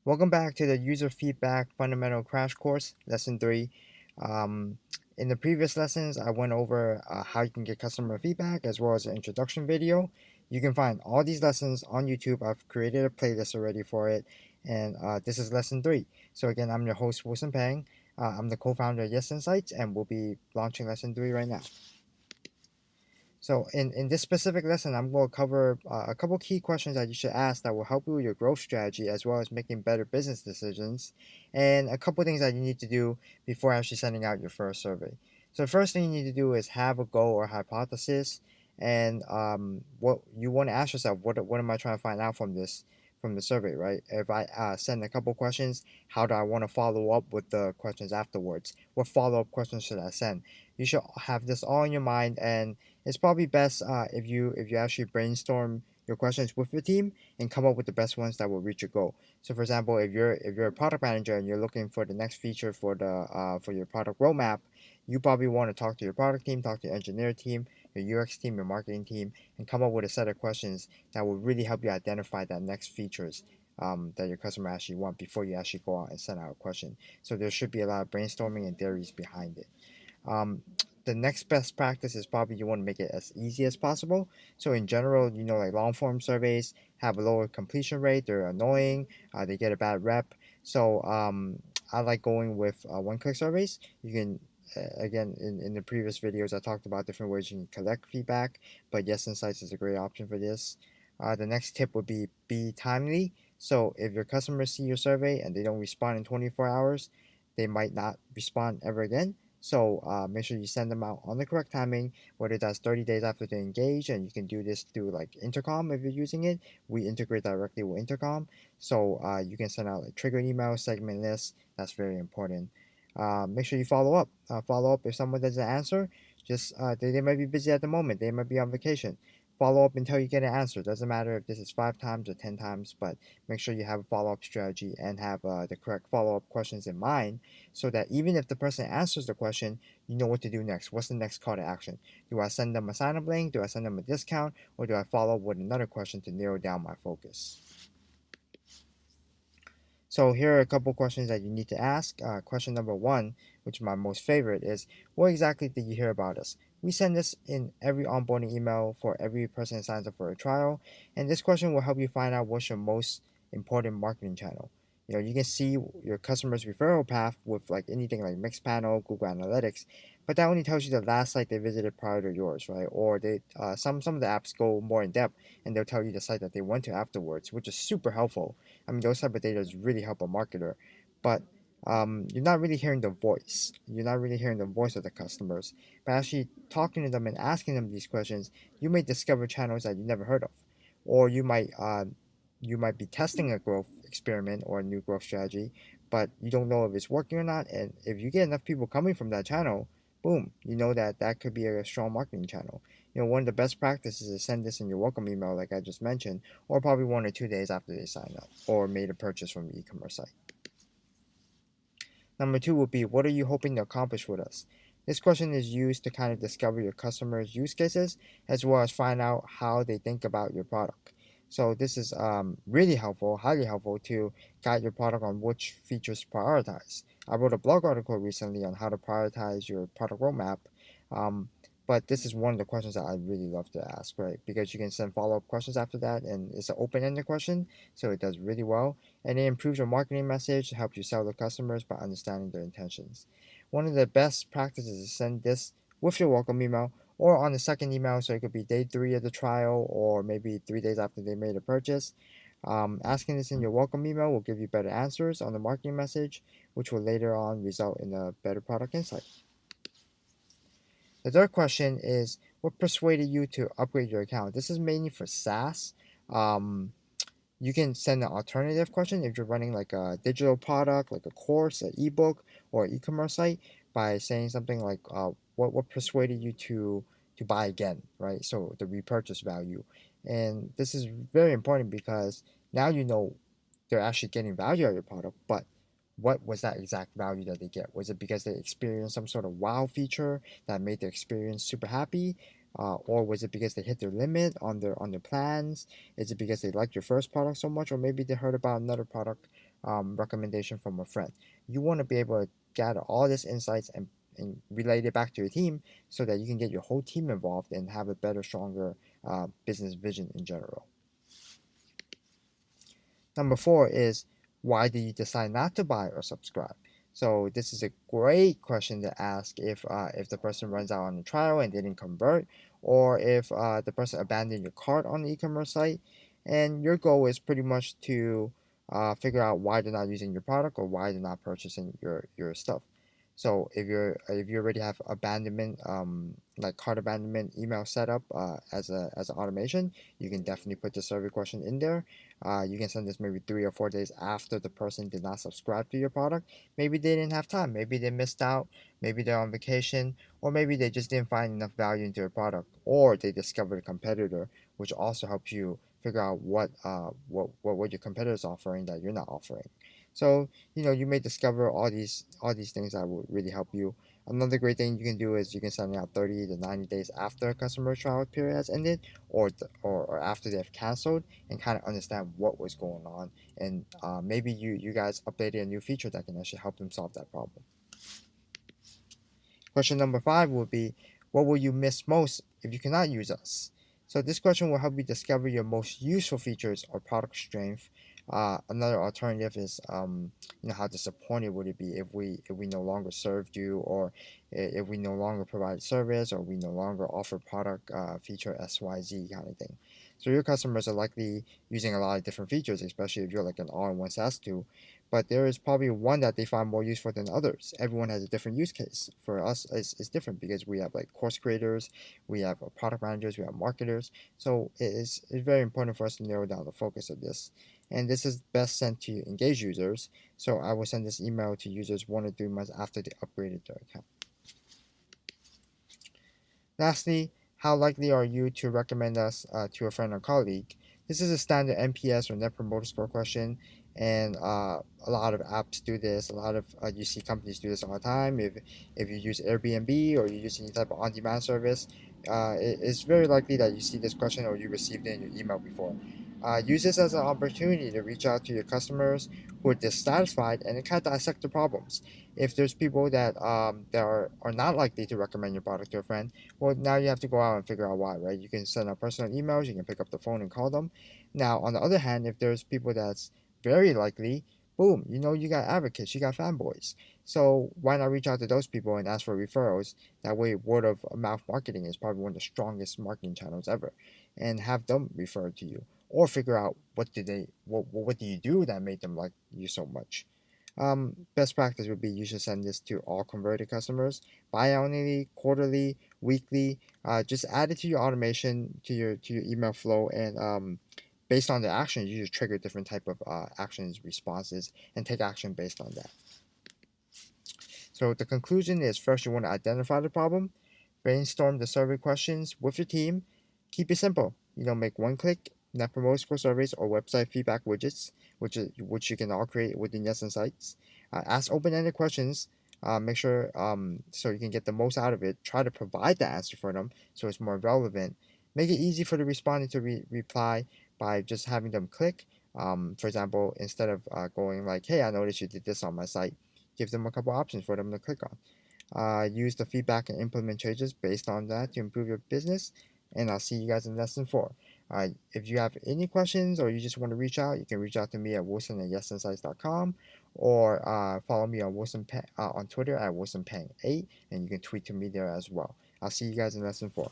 Welcome back to the User Feedback Fundamental Crash Course, Lesson 3. Um, in the previous lessons, I went over how you can get customer feedback as well as an introduction video. You can find all these lessons on YouTube. I've created a playlist already for it, and this is Lesson 3. So again, I'm your host, Wilson Pang. I'm the co-founder of Yes Insights, and we'll be launching Lesson 3 right now. So in this specific lesson, I'm going to cover a couple key questions that you should ask that will help you with your growth strategy as well as making better business decisions, and a couple things that you need to do before actually sending out your first survey. So the first thing you need to do is have a goal or hypothesis, and what you want to ask yourself, what am I trying to find out from the survey, right? If I send a couple questions, how do I want to follow up with the questions afterwards? What follow-up questions should I send? You should have this all in your mind, and it's probably best if you actually brainstorm your questions with your team and come up with the best ones that will reach your goal. So, for example, if you're a product manager and you're looking for the next feature for your product roadmap, you probably want to talk to your product team, talk to your engineer team, your UX team, your marketing team, and come up with a set of questions that will really help you identify that next features that your customer actually want before you actually go out and send out a question. So there should be a lot of brainstorming and theories behind it. Um, the next best practice is probably you want to make it as easy as possible. So in general, like long form surveys have a lower completion rate. They're annoying. They get a bad rep. So I like going with one-click surveys. You can again in the previous videos I talked about different ways you can collect feedback, but Yes Insights is a great option for this. The next tip would be timely. So if your customers see your survey and they don't respond in 24 hours, they might not respond ever again. So make sure you send them out on the correct timing, whether that's 30 days after they engage, and you can do this through like Intercom if you're using it. We integrate directly with Intercom, so you can send out like trigger emails, segment lists. That's very important. Make sure you follow up. Follow up if someone doesn't answer. Just they might be busy at the moment. They might be on vacation. Follow up until you get an answer. Doesn't matter if this is 5 times or 10 times, but make sure you have a follow up strategy and have the correct follow up questions in mind so that even if the person answers the question, you know what to do next. What's the next call to action? Do I send them a sign up link? Do I send them a discount? Or do I follow up with another question to narrow down my focus? So here are a couple questions that you need to ask. Question number one, which is my most favorite, is what exactly did you hear about us? We send this in every onboarding email for every person that signs up for a trial, and this question will help you find out what's your most important marketing channel. You can see your customer's referral path with like anything like Mixpanel, Google Analytics, but that only tells you the last site they visited prior to yours, right? Or they some of the apps go more in depth and they'll tell you the site that they went to afterwards, which is super helpful. I mean, those type of data really help a marketer, but you're not really hearing the voice. You're not really hearing the voice of the customers. By actually talking to them and asking them these questions, you may discover channels that you never heard of, or you might be testing a growth experiment or a new growth strategy, but you don't know if it's working or not. And if you get enough people coming from that channel, boom, you know that that could be a strong marketing channel. One of the best practices is send this in your welcome email, like I just mentioned, or probably 1 or 2 days after they sign up or made a purchase from the e-commerce site. Number two would be, what are you hoping to accomplish with us? This question is used to kind of discover your customers' use cases as well as find out how they think about your product. So this is really helpful, highly helpful to guide your product on which features to prioritize. I wrote a blog article recently on how to prioritize your product roadmap. Um, but this is one of the questions that I really love to ask, right? Because you can send follow-up questions after that, and it's an open-ended question, so it does really well. And it improves your marketing message, helps you sell to customers by understanding their intentions. One of the best practices is send this with your welcome email or on the second email, so it could be day 3 of the trial or maybe 3 days after they made a purchase. Asking this in your welcome email will give you better answers on the marketing message, which will later on result in a better product insight. The third question is, what persuaded you to upgrade your account? This is mainly for SaaS. Um, you can send an alternative question if you're running like a digital product, like a course, an ebook, or e-commerce site by saying something like, what persuaded you to buy again, right? So the repurchase value. And this is very important because now you know they're actually getting value out of your product, but what was that exact value that they get? Was it because they experienced some sort of wow feature that made their experience super happy? Or was it because they hit their limit on their plans? Is it because they liked your first product so much, or maybe they heard about another product recommendation from a friend. You want to be able to gather all these insights and relate it back to your team so that you can get your whole team involved and have a better, stronger business vision in general. Number four is, why did you decide not to buy or subscribe? So this is a great question to ask if the person runs out on a trial and didn't convert, or if the person abandoned your cart on the e-commerce site, and your goal is pretty much to figure out why they're not using your product or why they're not purchasing your stuff. So if you already have abandonment like cart abandonment email set up as an automation, you can definitely put the survey question in there. You can send this maybe 3 or 4 days after the person did not subscribe to your product. Maybe they didn't have time. Maybe they missed out. Maybe they're on vacation. Or maybe they just didn't find enough value into your product. Or they discovered a competitor, which also helps you figure out what your competitor is offering that you're not offering. So you may discover all these things that will really help you. Another great thing you can do is you can send it out 30 to 90 days after a customer trial period has ended, or after they've canceled, and kind of understand what was going on, and maybe you guys updated a new feature that can actually help them solve that problem. Question number five will be, what will you miss most if you cannot use us? So this question will help you discover your most useful features or product strength. Another alternative is, how disappointed would it be if we no longer served you, or if we no longer provide service, or we no longer offer product feature XYZ kind of thing. So your customers are likely using a lot of different features, especially if you're like an all-in-one SaaS tool, but there is probably one that they find more useful than others. Everyone has a different use case. For us, it's different because we have like course creators, we have product managers, we have marketers. So it's very important for us to narrow down the focus of this. And this is best sent to engaged users. So I will send this email to users 1 or 3 months after they upgraded their account. Lastly, how likely are you to recommend us to a friend or colleague? This is a standard NPS or Net Promoter Score question, and a lot of apps do this. A lot of you see companies do this all the time. If you use Airbnb or you use any type of on-demand service, it's very likely that you see this question or you received it in your email before. Use this as an opportunity to reach out to your customers who are dissatisfied and kind of dissect the problems. If there's people that are not likely to recommend your product to a friend, well, now you have to go out and figure out why, right? You can send out personal emails, you can pick up the phone and call them. Now, on the other hand, if there's people that's very likely, boom, you got advocates, you got fanboys. So why not reach out to those people and ask for referrals? That way, word of mouth marketing is probably one of the strongest marketing channels ever, and have them refer to you, or figure out what do you do that made them like you so much. Best practice would be you should send this to all converted customers biannually, quarterly, weekly. Just add it to your automation, to your email flow, and based on the action, you should trigger different type of actions, responses, and take action based on that. So the conclusion is, first you want to identify the problem, brainstorm the survey questions with your team, keep it simple. Make one-click Net Promoter Score surveys or website feedback widgets, which you can all create within Yes Insights. Ask open-ended questions. Make sure so you can get the most out of it. Try to provide the answer for them so it's more relevant. Make it easy for the respondent to reply by just having them click. For example, instead of going like, "Hey, I noticed you did this on my site," give them a couple options for them to click on. Use the feedback and implement changes based on that to improve your business. And I'll see you guys in lesson 4. If you have any questions or you just want to reach out, you can reach out to me at wilson@yesinsights.com, or follow me on on Twitter at wilsonpeng8, and you can tweet to me there as well. I'll see you guys in lesson 4.